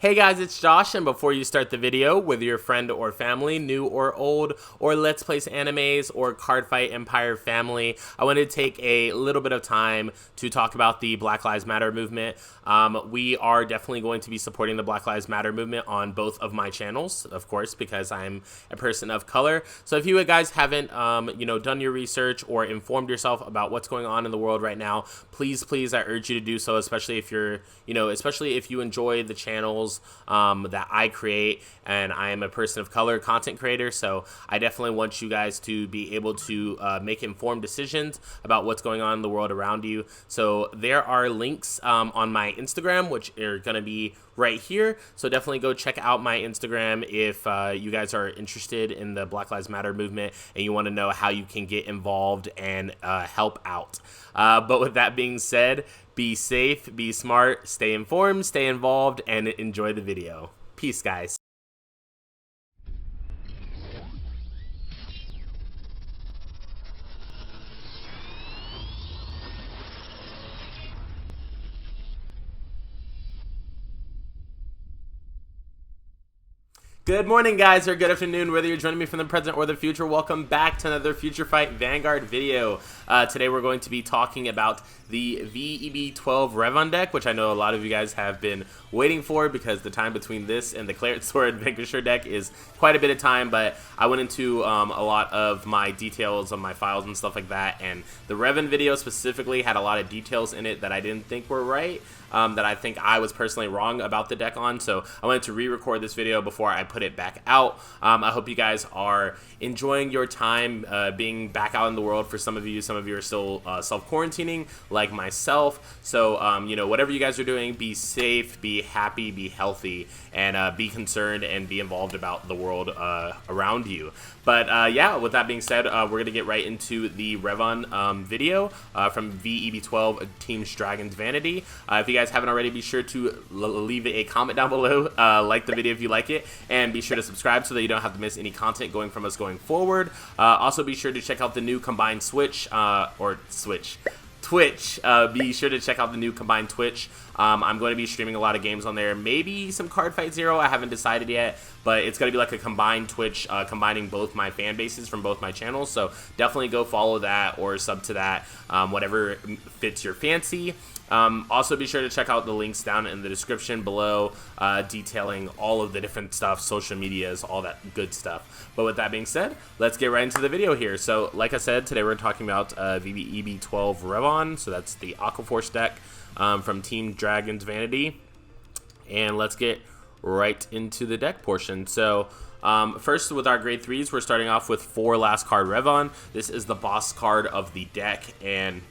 Hey guys, it's Josh, and before you start the video, whether you're a friend or family, new or old, or Let's Place Animes, or Cardfight Empire family, I wanted to take a little bit of time to talk about the Black Lives Matter movement. We are definitely going to be supporting the Black Lives Matter movement on both of my channels, of course, because I'm a person of color. So if you guys haven't, done your research or informed yourself about what's going on in the world right now, please, I urge you to do so, especially if you're, especially if you enjoy the channels that I create, and I am a person of color content creator, so I definitely want you guys to be able to make informed decisions about what's going on in the world around you. So there are links on my Instagram, which are going to be right here, so definitely go check out my Instagram if you guys are interested in the Black Lives Matter movement and you want to know how you can get involved and help out. But with that being said, be safe, be smart, stay informed, stay involved, and enjoy the video. Peace, guys. Good morning, guys, or good afternoon, whether you're joining me from the present or the future. Welcome back to another FutureFight Vanguard video. Today we're going to be talking about the V-EB12 Revonn deck, which I know a lot of you guys have been waiting for because the time between this and the Claret Sword Vanquisher deck is quite a bit of time, but I went into a lot of my details on my files and stuff like that, and the Revonn video specifically had a lot of details in it that I didn't think were right. That I think I was personally wrong about the deck on, so I wanted to re-record this video before I put it back out. I hope you guys are enjoying your time being back out in the world. For some of you are still self-quarantining like myself, so whatever you guys are doing, be safe, be happy, be healthy, and be concerned and be involved about the world around you. But yeah, with that being said, we're going to get right into the Revonn video from V-EB12 Team's Dragons Vanity. If you guys haven't already, be sure to leave a comment down below, like the video if you like it, and be sure to subscribe so that you don't have to miss any content going from us going forward. Also, be sure to check out the new combined Twitch. Be sure to check out the new combined Twitch. I'm going to be streaming a lot of games on there, maybe some Cardfight Zero, I haven't decided yet, but it's going to be like a combined Twitch, combining both my fan bases from both my channels, so definitely go follow that or sub to that, whatever fits your fancy. Also, be sure to check out the links down in the description below, detailing all of the different stuff, social medias, all that good stuff. But with that being said, let's get right into the video here. So, like I said, today we're talking about V-EB12 Revonn, so that's the Aquaforce deck from Team Dragons Vanity. And let's get right into the deck portion. So, first with our grade 3s, we're starting off with 4 last card Revonn. This is the boss card of the deck, and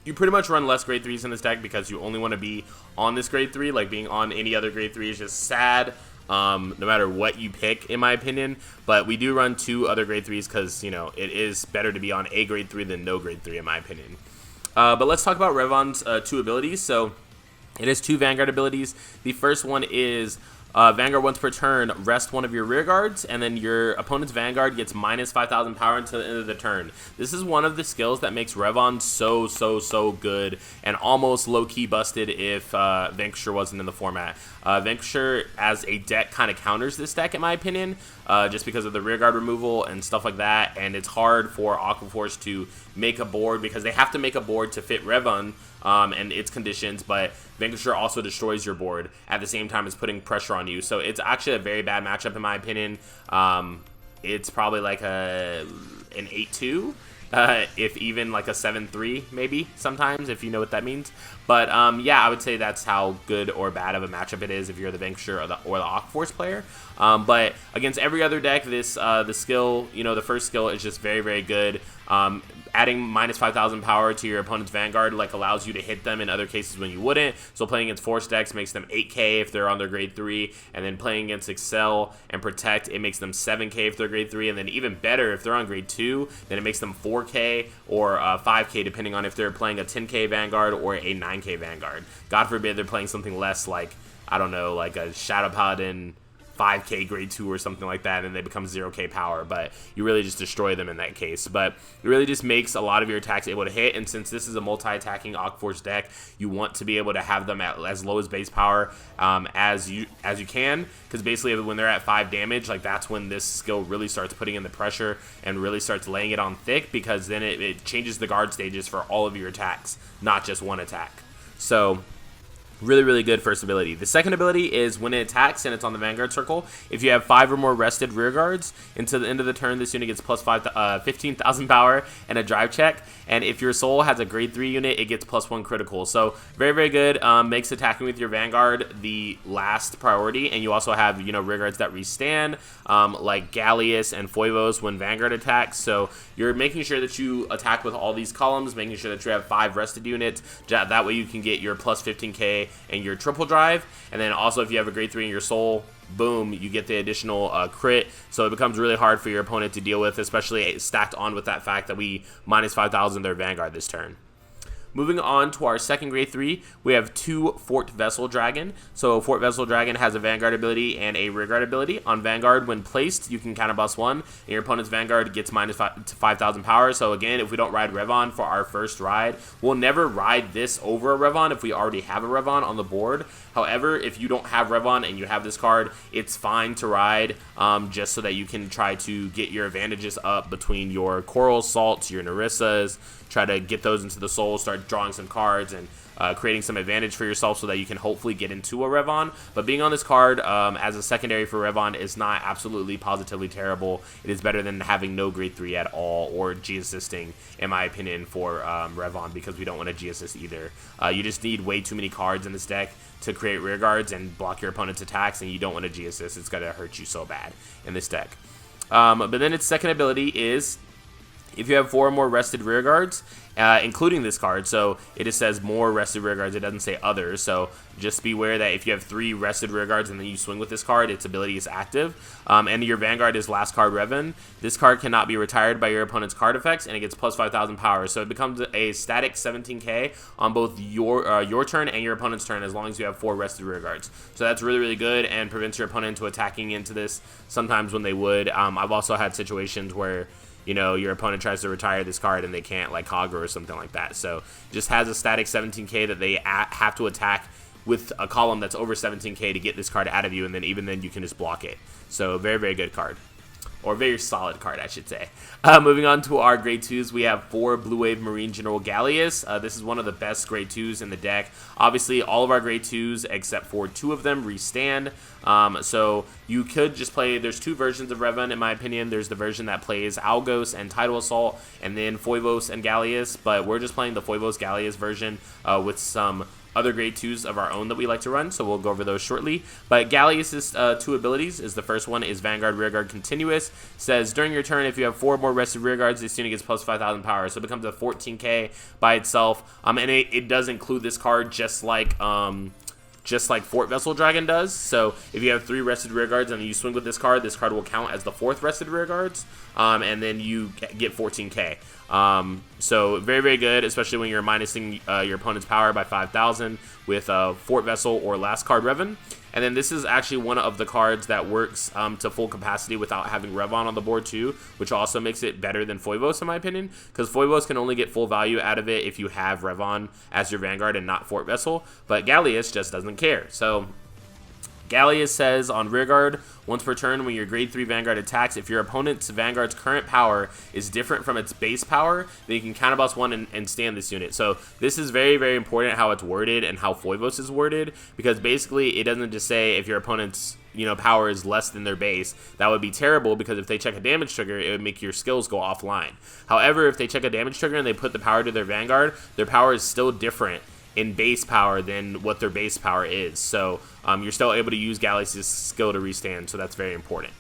you pretty much run less grade 3s in this deck because you only want to be on this grade 3. Like, being on any other grade 3 is just sad, no matter what you pick, in my opinion. But we do run 2 other grade 3s because, it is better to be on a grade 3 than no grade 3, in my opinion. But let's talk about Revonn's 2 abilities. So it has 2 Vanguard abilities. The first one is Vanguard once per turn, rest one of your rear guards, and then your opponent's Vanguard gets minus 5,000 power until the end of the turn. This is one of the skills that makes Revonn so good, and almost low-key busted if Vanquisher wasn't in the format. Vanquisher as a deck kind of counters this deck, in my opinion, just because of the rear guard removal and stuff like that, and it's hard for Aquaforce to make a board because they have to make a board to fit Revonn and its conditions, but Vanquisher also destroys your board at the same time as putting pressure on you. So it's actually a very bad matchup, in my opinion. It's probably like an 8-2, if even like a 7-3 maybe sometimes, if you know what that means. But yeah, I would say that's how good or bad of a matchup it is if you're the Vanquisher or the Aquaforce player. But against every other deck, this the skill, the first skill is just very good. Adding minus 5,000 power to your opponent's Vanguard allows you to hit them in other cases when you wouldn't. So playing against Force decks makes them 8k if they're on their grade 3, and then playing against Accel and Protect, it makes them 7k if they're grade 3, and then even better if they're on grade 2, then it makes them 4k or 5k depending on if they're playing a 10k Vanguard or a 9k Vanguard. God forbid they're playing something less, like, I don't know, like a Shadow Paladin 5k grade 2 or something like that, and they become 0k power, but you really just destroy them in that case. But it really just makes a lot of your attacks able to hit, and since this is a multi-attacking Aquaforce deck, you want to be able to have them at as low as base power as you can, because basically when they're at 5 damage, like that's when this skill really starts putting in the pressure and really starts laying it on thick, because then it changes the guard stages for all of your attacks, not just one attack. So really, really good first ability. The second ability is when it attacks and it's on the Vanguard circle, if you have 5 or more rested rear guards, until the end of the turn, this unit gets plus 15,000 power and a drive check. And if your soul has a grade 3 unit, it gets +1 critical. So very, very good. Makes attacking with your Vanguard the last priority. And you also have, you know, rear guards that restand, like Gallius and Foivos when Vanguard attacks. So you're making sure that you attack with all these columns, making sure that you have 5 rested units. That way you can get your plus 15k and your triple drive. And then also if you have a grade 3 in your soul, boom, you get the additional crit. So it becomes really hard for your opponent to deal with, especially stacked on with that fact that we minus 5,000 their Vanguard this turn. Moving on to our second grade 3, we have 2 Fort Vessel Dragon. So Fort Vessel Dragon has a Vanguard ability and a rearguard ability. On Vanguard, when placed, you can counterblast 1, and your opponent's Vanguard gets minus 5,000 power. So again, if we don't ride Revonn for our first ride, we'll never ride this over a Revonn if we already have a Revonn on the board. However, if you don't have Revonn and you have this card, it's fine to ride, just so that you can try to get your advantages up between your Coral Salts, your Narissas, try to get those into the soul, start drawing some cards, and creating some advantage for yourself so that you can hopefully get into a Revonn. But being on this card as a secondary for Revonn is not absolutely positively terrible. It is better than having no grade 3 at all, or G-assisting, in my opinion, for Revonn, because we don't want to G-assist either. You just need way too many cards in this deck to create rear guards and block your opponent's attacks, and you don't want to G-assist. It's going to hurt you so bad in this deck. But then its second ability is if you have 4 or more rested rear guards, including this card, so it just says more rested rear guards, it doesn't say others, so just be aware that if you have 3 rested rear guards and then you swing with this card, its ability is active, and your Vanguard is last card Revonn. This card cannot be retired by your opponent's card effects, and it gets plus 5,000 power, so it becomes a static 17k on both your turn and your opponent's turn, as long as you have 4 rested rear guards. So that's really, really good, and prevents your opponent to attacking into this sometimes when they would. I've also had situations where, you know, your opponent tries to retire this card and they can't, like Kagura or something like that. So just has a static 17k that they have to attack with a column that's over 17k to get this card out of you, and then even then you can just block it. So very, very good card. Or very solid card, I should say. Moving on to our grade 2s, we have 4 Blue Wave Marine General Gallius. This is one of the best grade 2s in the deck. Obviously, all of our grade 2s, except for 2 of them, restand. So you could just play, there's 2 versions of Revonn, in my opinion. There's the version that plays Algos and Tidal Assault, and then Foivos and Gallius. But we're just playing the Foivos Gallius version with some other grade 2s of our own that we like to run, so we'll go over those shortly. But Gallius's 2 abilities is, the first one is Vanguard Rearguard Continuous. Says during your turn, if you have 4 more rested rear guards, this unit gets plus 5,000 power, so it becomes a 14k by itself. And it does include this card just like Fort Vessel Dragon does. So if you have 3 rested rear guards and you swing with this card will count as the 4th rested rear guards, and then you get 14k. So very, very good, especially when you're minusing your opponent's power by 5,000 with Fort Vessel or Last Card Revonn. And then this is actually one of the cards that works to full capacity without having Revonn on the board too, which also makes it better than Foivos in my opinion, because Foivos can only get full value out of it if you have Revonn as your Vanguard and not Fort Vessel, but Gallius just doesn't care. So Gallius says on rearguard, once per turn when your grade 3 Vanguard attacks, if your opponent's Vanguard's current power is different from its base power, then you can counterblast 1 and stand this unit. So this is very, very important how it's worded and how Foivos is worded, because basically it doesn't just say if your opponent's power is less than their base. That would be terrible, because if they check a damage trigger, it would make your skills go offline. However, if they check a damage trigger and they put the power to their Vanguard, their power is still different in base power than what their base power is. So you're still able to use Gallius' skill to restand, so that's very important.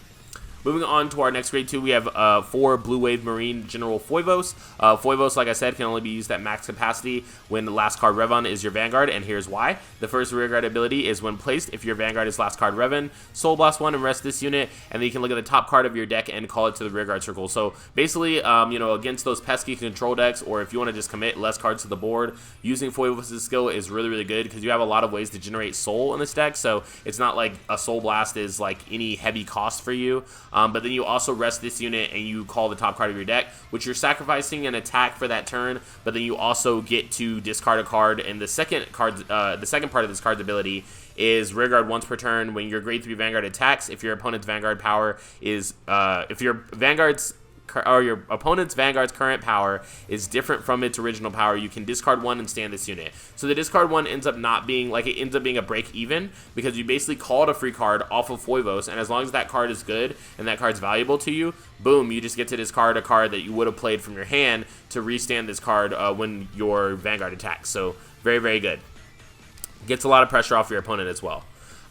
Moving on to our next grade 2, we have 4 Blue Wave Marine General Foivos. Foivos, like I said, can only be used at max capacity when the last card Revonn is your Vanguard, and here's why. The first rearguard ability is when placed, if your Vanguard is last card Revonn, Soul Blast 1 and rest this unit, and then you can look at the top card of your deck and call it to the rearguard circle. So basically, against those pesky control decks, or if you want to just commit less cards to the board, using Foivos' skill is really, really good because you have a lot of ways to generate soul in this deck, so it's not like a Soul Blast is like any heavy cost for you. But then you also rest this unit and you call the top card of your deck, which you're sacrificing an attack for that turn, but then you also get to discard a card, and the second part of this card's ability is rearguard once per turn when your grade 3 Vanguard attacks. If your opponent's Vanguard power is, if your opponent's Vanguard's current power is different from its original power, you can discard 1 and stand this unit. So the discard 1 ends up not being, like, it ends up being a break even, because you basically called a free card off of Foivos, and as long as that card is good and that card's valuable to you, boom, you just get to discard a card that you would have played from your hand to restand this card when your Vanguard attacks. So very, very good. Gets a lot of pressure off your opponent as well.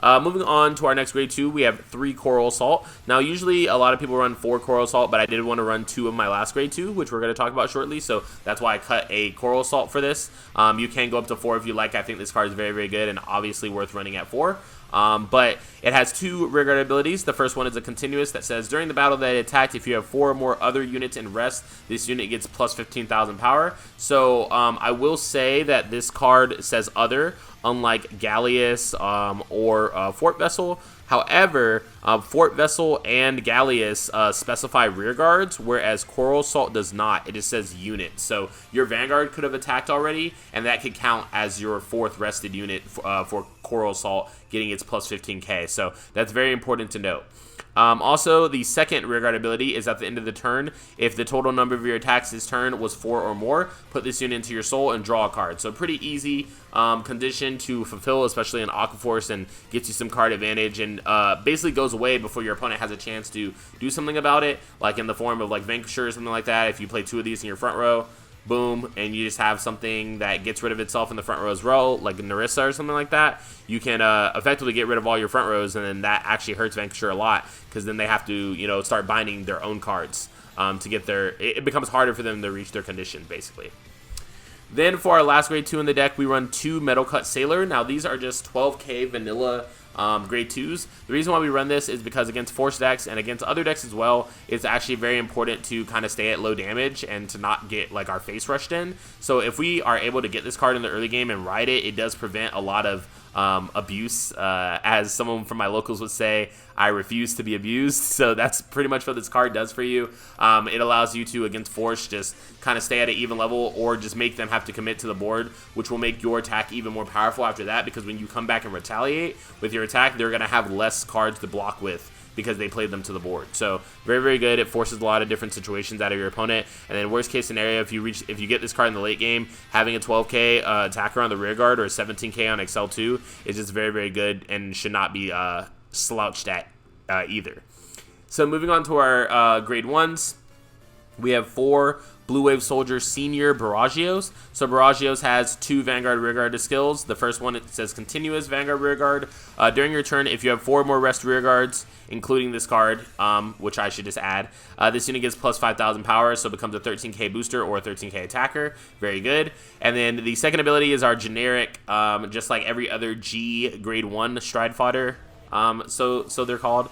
Moving on to our next grade 2, we have 3 Coral Assault. Now, usually a lot of people run 4 Coral Assault, but I did want to run 2 of my last grade 2, which we're going to talk about shortly, so that's why I cut a Coral Assault for this. You can go up to 4 if you like. I think this card is very, very good and obviously worth running at 4. But it has 2 rearguard abilities. The first one is a continuous that says, during the battle that it attacked, if you have 4 or more other units in rest, this unit gets plus 15,000 power. So I will say that this card says other, unlike Galleus or Fort Vessel. However, Fort Vessel and Galleus specify rearguards, whereas Coral Assault does not. It just says unit. So your Vanguard could have attacked already, and that could count as your 4th rested unit for Coral Assault getting its plus 15k. So that's very important to note. Also, the second rearguard ability is at the end of the turn. If the total number of your attacks this turn was 4 or more, put this unit into your soul and draw a card. So pretty easy condition to fulfill, especially in Aquaforce, and gets you some card advantage, and basically goes away before your opponent has a chance to do something about it, like in the form of like Vanquisher or something like that. If you play 2 of these in your front row, boom, and you just have something that gets rid of itself in the front row as well, like Narissa or something like that, you can effectively get rid of all your front rows, and then that actually hurts Vanquisher a lot, because then they have to, start binding their own cards to get it becomes harder for them to reach their condition, basically. Then for our last grade 2 in the deck, we run 2 Metal Cut Sailor. Now these are just 12k vanilla grade 2s. The reason why we run this is because against force decks and against other decks as well, it's actually very important to kind of stay at low damage and to not get like our face rushed in. So if we are able to get this card in the early game and ride it, it does prevent a lot of abuse. As someone from my locals would say, I refuse to be abused. So that's pretty much what this card does for you. It allows you to, against force, just kind of stay at an even level, or just make them have to commit to the board, which will make your attack even more powerful after that, because when you come back and retaliate with your attack, they're going to have less cards to block with because they played them to the board. So very, very good. It forces a lot of different situations out of your opponent. And then worst case scenario, if you get this card in the late game, having a 12k attacker on the rear guard or a 17k on Accel 2 is just very, very good and should not be slouched at either. So moving on to our grade 1s, we have 4 Blue Wave Soldier Senior Barragios. So Barragios has 2 Vanguard Rearguard skills. The first one, it says Continuous Vanguard Rearguard. During your turn, if you have 4 more rest rearguards, including this card, which I should just add, this unit gets plus 5,000 power, so it becomes a 13k booster or a 13k attacker. Very good. And then the second ability is our generic, just like every other G grade 1 stride fodder. So they're called.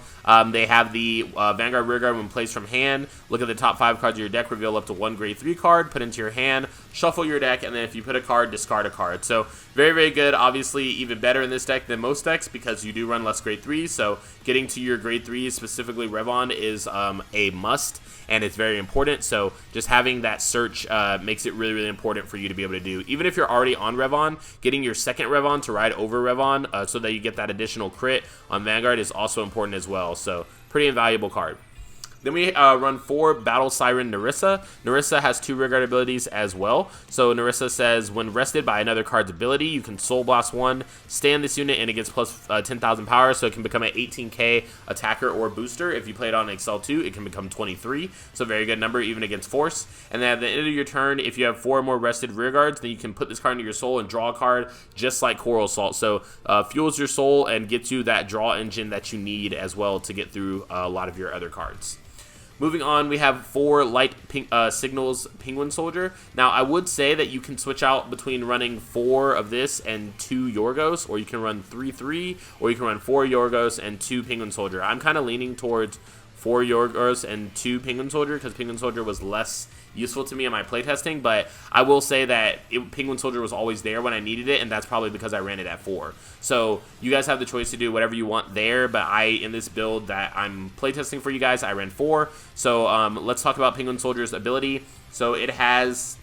They have the Vanguard Rearguard when placed from hand. Look at the top 5 cards of your deck, reveal up to 1 grade 3 card, put into your hand, shuffle your deck, and then if you put a card, discard a card. So very, very good. Obviously, even better in this deck than most decks because you do run less grade 3s. So getting to your grade 3s, specifically Revonn, is a must, and it's very important. So just having that search makes it really, really important for you to be able to do. Even if you're already on Revonn, getting your second Revonn to ride over Revonn so that you get that additional crit on Vanguard is also important as well. So pretty invaluable card. Then we run 4 Battle Siren Narissa. Narissa has 2 rearguard abilities as well. So Narissa says, when rested by another card's ability, you can Soul Blast 1, stay on this unit, and it gets plus 10,000 power, so it can become an 18k attacker or booster. If you play it on Accel 2, it can become 23, so very good number even against Force. And then at the end of your turn, if you have 4 more rested rearguards, then you can put this card into your soul and draw a card, just like Coral Assault. So fuels your soul and gets you that draw engine that you need as well to get through a lot of your other cards. Moving on, we have 4 Light Signals Penguin Soldier. Now, I would say that you can switch out between running 4 of this and 2 Yorgos, or you can run 3-3, or you can run 4 Yorgos and 2 Penguin Soldier. I'm kind of leaning towards 4 Yorgos and 2 Penguin Soldier, because Penguin Soldier was less useful to me in my playtesting, but I will say that Penguin Soldier was always there when I needed it, and that's probably because I ran it at 4. So you guys have the choice to do whatever you want there, but in this build that I'm playtesting for you guys, I ran 4. So let's talk about Penguin Soldier's ability. So it has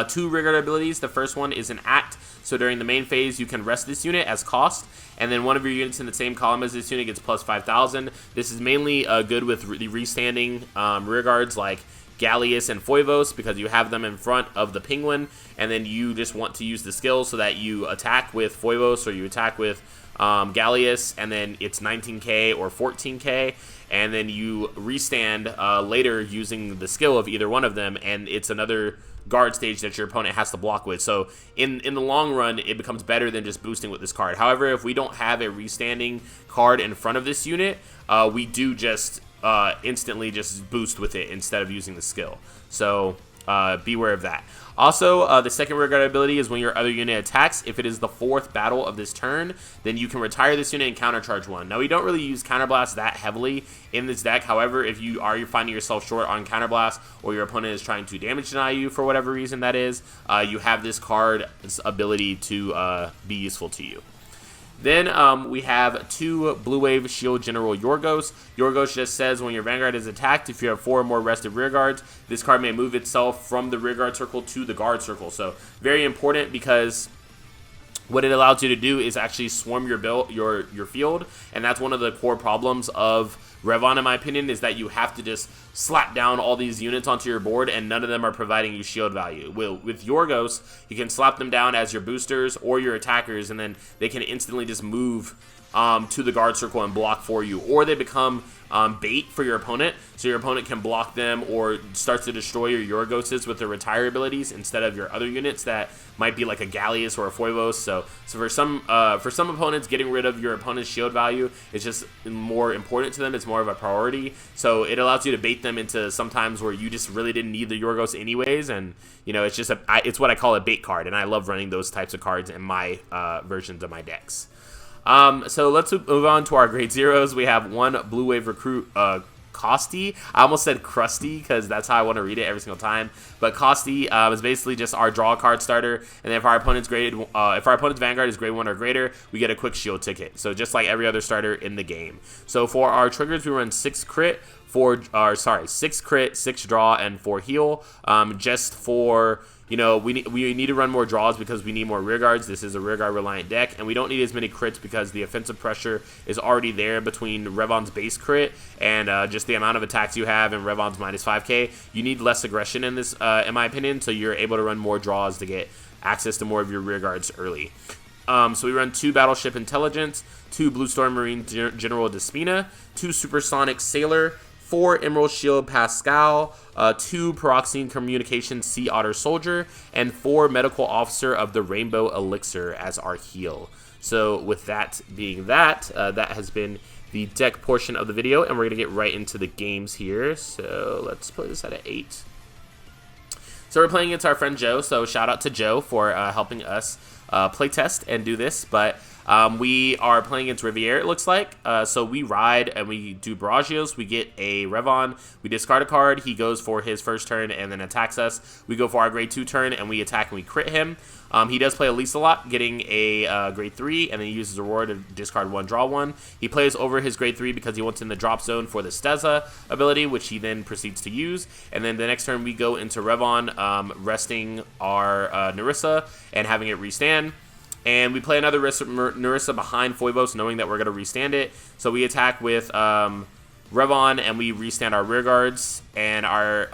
2 rearguard abilities. The first one is an Act. So during the main phase, you can rest this unit as cost, and then one of your units in the same column as this unit gets plus 5,000. This is mainly good with the restanding rearguards like Gallius and Foivos, because you have them in front of the Penguin, and then you just want to use the skill so that you attack with Foivos or you attack with Gallius, and then it's 19k or 14k, and then you restand later using the skill of either one of them, and it's another guard stage that your opponent has to block with. So in the long run, it becomes better than just boosting with this card. However, if we don't have a restanding card in front of this unit, we do just instantly just boost with it instead of using the skill. So beware of that. Also, the second rearguard ability is when your other unit attacks. If it is the 4th battle of this turn, then you can retire this unit and countercharge 1. Now, we don't really use Counterblast that heavily in this deck. However, if you're finding yourself short on Counterblast, or your opponent is trying to damage deny you for whatever reason that is, you have this card's ability to be useful to you. Then we have 2 Blue Wave Shield General Yorgos. Yorgos just says when your Vanguard is attacked, if you have 4 or more rested rearguards, this card may move itself from the rearguard circle to the guard circle. So very important, because what it allows you to do is actually swarm your field, and that's one of the core problems of Revonn, in my opinion, is that you have to just slap down all these units onto your board, and none of them are providing you shield value. With Yorgos, you can slap them down as your boosters or your attackers, and then they can instantly just move to the guard circle and block for you, or they become bait for your opponent, so your opponent can block them or starts to destroy your Yorgoses with their retire abilities instead of your other units that might be like a Gallius or a Foivos. So for some opponents, getting rid of your opponent's shield value is just more important to them. It's more of a priority. So it allows you to bait them into sometimes where you just really didn't need the Yorgos anyways, and you know, it's just it's what I call a bait card, and I love running those types of cards in my versions of my decks. So let's move on to our grade 0s. We have 1 Blue Wave Recruit, Kosti. I almost said Krusty because that's how I want to read it every single time. But Kosti is basically just our draw card starter. And then if our opponent's Vanguard is grade 1 or greater, we get a quick shield ticket. So just like every other starter in the game. So for our triggers, we run 6 crit, 6 crit, 6 draw, and 4 heal. Just for, you know, we need to run more draws because we need more rear guards. This is a rear guard reliant deck, and we don't need as many crits because the offensive pressure is already there between Revonn's base crit and just the amount of attacks you have and Revonn's minus 5k. You need less aggression in this, in my opinion, so you're able to run more draws to get access to more of your rear guards early. So we run 2 Battleship Intelligence, 2 Blue Storm Marine General Despina, 2 Supersonic Sailor, 4 Emerald Shield Pascal, 2 Peroxine Communication Sea Otter Soldier, and 4 Medical Officer of the Rainbow Elixir as our heal. So with that being that has been the deck portion of the video, and we're going to get right into the games here. So let's put this at an 8. So we're playing against our friend Joe, so shout out to Joe for helping us playtest and do this, but we are playing against Riviere, it looks like. So we ride and we do Barragios. We get a Revonn. We discard a card. He goes for his first turn and then attacks us. We go for our grade 2 turn and we attack and we crit him. He does play Elise a lot, getting a grade 3, and then he uses a reward to discard 1, draw 1. He plays over his grade 3 because he wants in the drop zone for the Steza ability, which he then proceeds to use. And then the next turn we go into Revonn, resting our Narissa and having it restand. And we play another Narissa behind Foivos, knowing that we're going to restand it. So we attack with Revonn, and we restand our rear guards, and our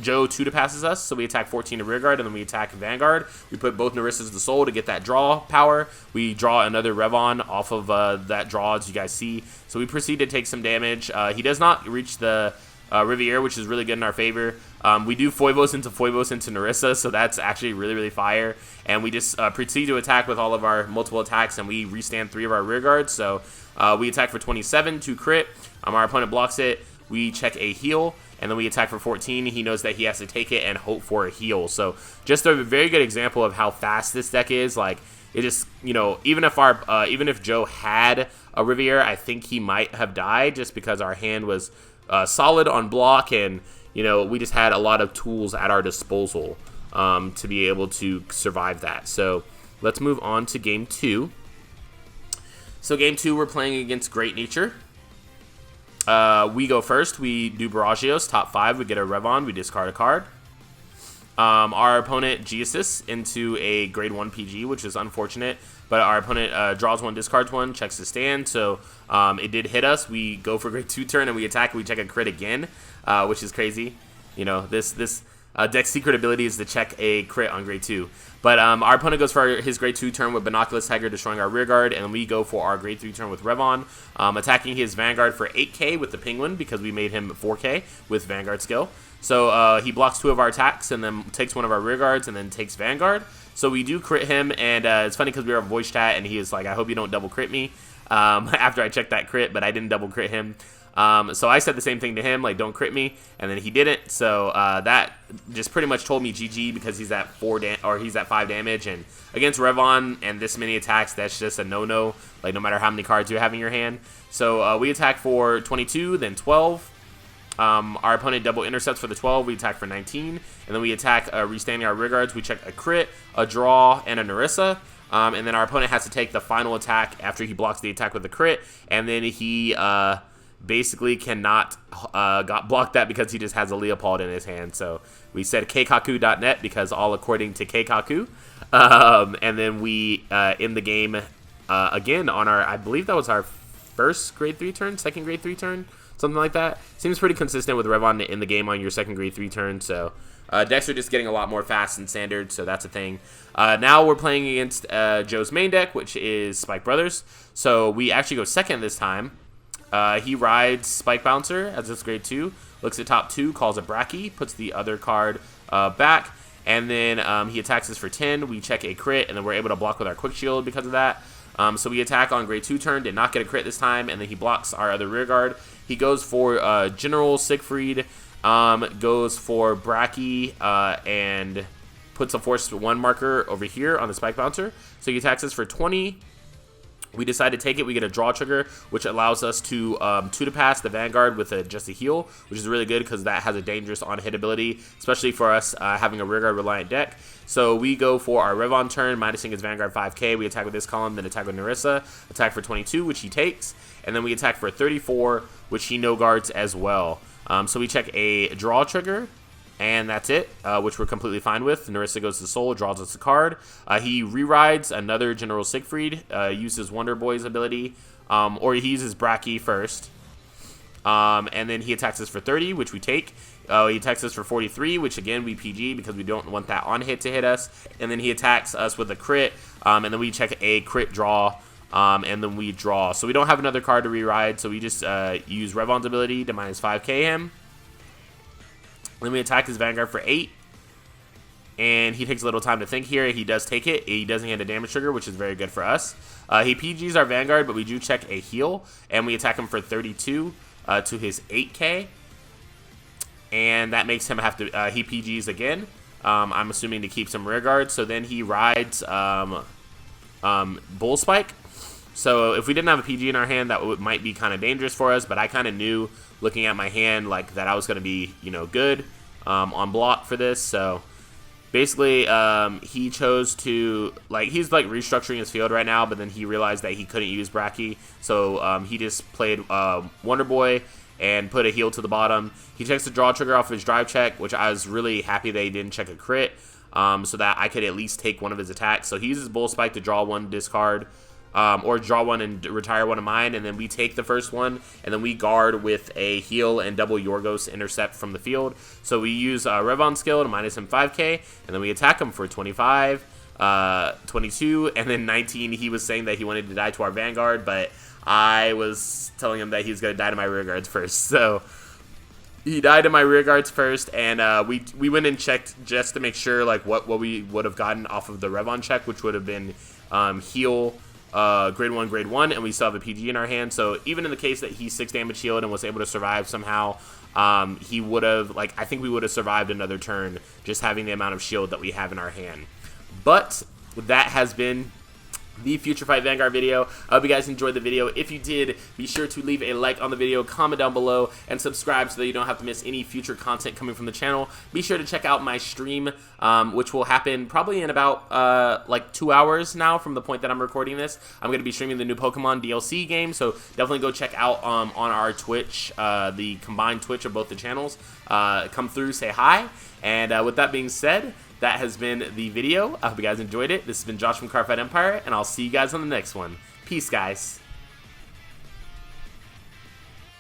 Joe 2 to passes us, so we attack 14 to rear guard, and then we attack Vanguard. We put both Narissas to soul to get that draw power. We draw another Revonn off of that draw, as you guys see. So we proceed to take some damage. He does not reach the Riviere, which is really good in our favor. We do Foivos into Narissa, so that's actually really, really fire. And we just proceed to attack with all of our multiple attacks, and we restand 3 of our rear guards. So we attack for 27 to crit. Our opponent blocks it. We check a heal, and then we attack for 14. He knows that he has to take it and hope for a heal. So just a very good example of how fast this deck is. Like, it just, you know, even if Joe had a Riviere, I think he might have died just because our hand was solid on block, and you know, we just had a lot of tools at our disposal to be able to survive that. So let's move on to game 2. So game 2, we're playing against Great Nature. We go first. We do Barragios, top 5. We get a Revonn. We discard a card. Our opponent Geosis into a grade 1 PG, which is unfortunate. But our opponent draws 1, discards 1, checks the stand. So it did hit us. We go for grade 2 turn, and we attack. And we check a crit again, which is crazy. You know, this deck's secret ability is to check a crit on grade 2. But our opponent goes for his grade 2 turn with Binoculus Tiger, destroying our rear guard, and we go for our grade 3 turn with Revonn, attacking his Vanguard for 8k with the Penguin because we made him 4k with Vanguard skill. So he blocks 2 of our attacks and then takes 1 of our rear guards and then takes Vanguard. So we do crit him, and it's funny because we were on voice chat, and he is like, I hope you don't double crit me after I checked that crit, but I didn't double crit him. So I said the same thing to him, like, don't crit me, and then he didn't. So that just pretty much told me GG because he's at 5 damage, and against Revonn and this many attacks, that's just a no-no. Like, no matter how many cards you have in your hand. So we attack for 22, then 12. Our opponent double intercepts for the 12. We attack for 19, and then we attack restanding our rear guards. We check a crit, a draw, and a Narissa. And then our opponent has to take the final attack after he blocks the attack with the crit, and then he basically cannot block that because he just has a Leopold in his hand. So we said keikaku.net because all according to Keikaku. And then we end the game again on our, I believe that was our first grade 3 turn, second grade 3 turn, something like that. Seems pretty consistent with Revonn to end the game on your second grade 3 turn. So decks are just getting a lot more fast and standard, so that's a thing. Now we're playing against Joe's main deck, which is Spike Brothers. So we actually go second this time. He rides Spike Bouncer as this grade 2, looks at top 2, calls a Bracky, puts the other card back, and then he attacks us for 10. We check a crit, and then we're able to block with our Quick Shield because of that. So we attack on grade 2 turn, did not get a crit this time, and then he blocks our other rear guard. He goes for General Siegfried, goes for Bracky, and puts a Force 1 marker over here on the Spike Bouncer. So he attacks us for 20. We decide to take it. We get a draw trigger, which allows us to 2 to pass the Vanguard with just a heal, which is really good because that has a dangerous on-hit ability, especially for us having a rearguard reliant deck. So we go for our Revonn turn, minusing his Vanguard 5k. We attack with this column, then attack with Narissa. Attack for 22, which he takes, and then we attack for 34, which he no guards as well. So we check a draw trigger, and that's it, which we're completely fine with. Narissa goes to Soul, draws us a card. He re-rides another General Siegfried, uses Wonder Boy's ability, or he uses Bracky first. And then he attacks us for 30, which we take. He attacks us for 43, which again we PG because we don't want that on hit to hit us. And then he attacks us with a crit, and then we check a crit draw, and then we draw. So we don't have another card to re-ride, so we just use Revonn's ability to minus 5k him. Then we attack his Vanguard for 8, and he takes a little time to think here. He does take it. He doesn't get a damage trigger, which is very good for us. He PGs our Vanguard, but we do check a heal, and we attack him for 32 to his 8k, and that makes him have to, he PGs again, I'm assuming to keep some rear guard. So then he rides Bull Spike. So if we didn't have a PG in our hand, that might be kind of dangerous for us, but I kind of knew, looking at my hand, like that I was going to be, you know, good on block for this. So basically, he chose to, like, he's like restructuring his field right now, but then he realized that he couldn't use Bracky, so he just played Wonder Boy and put a heal to the bottom. He checks the draw trigger off his drive check, which I was really happy that he didn't check a crit, so that I could at least take one of his attacks. So he uses Bull Spike to draw 1 discard. or draw one and retire one of mine, and then we take the first one, and then we guard with a heal and double Yorgos intercept from the field. So we use Revonn skill to minus him 5k, and then we attack him for 25, 22, and then 19. He was saying that he wanted to die to our Vanguard, but I was telling him that he was going to die to my rearguards first. So he died to my rearguards first, and we went and checked just to make sure like what we would have gotten off of the Revonn check, which would have been heal, grade 1, and we still have a PG in our hand. So even in the case that he 6 damage healed and was able to survive somehow, he would have, like, I think we would have survived another turn just having the amount of shield that we have in our hand. But that has been the FutureFight Vanguard video. I hope you guys enjoyed the video. If you did, be sure to leave a like on the video, comment down below, and subscribe so that you don't have to miss any future content coming from the channel. Be sure to check out my stream, which will happen probably in about like 2 hours now from the point that I'm recording this. I'm going to be streaming the new Pokemon DLC game, so definitely go check out on our Twitch, the combined Twitch of both the channels. Come through, say hi, and with that being said, that has been the video. I hope you guys enjoyed it. This has been Josh from Cardfight Empire, and I'll see you guys on the next one. Peace, guys.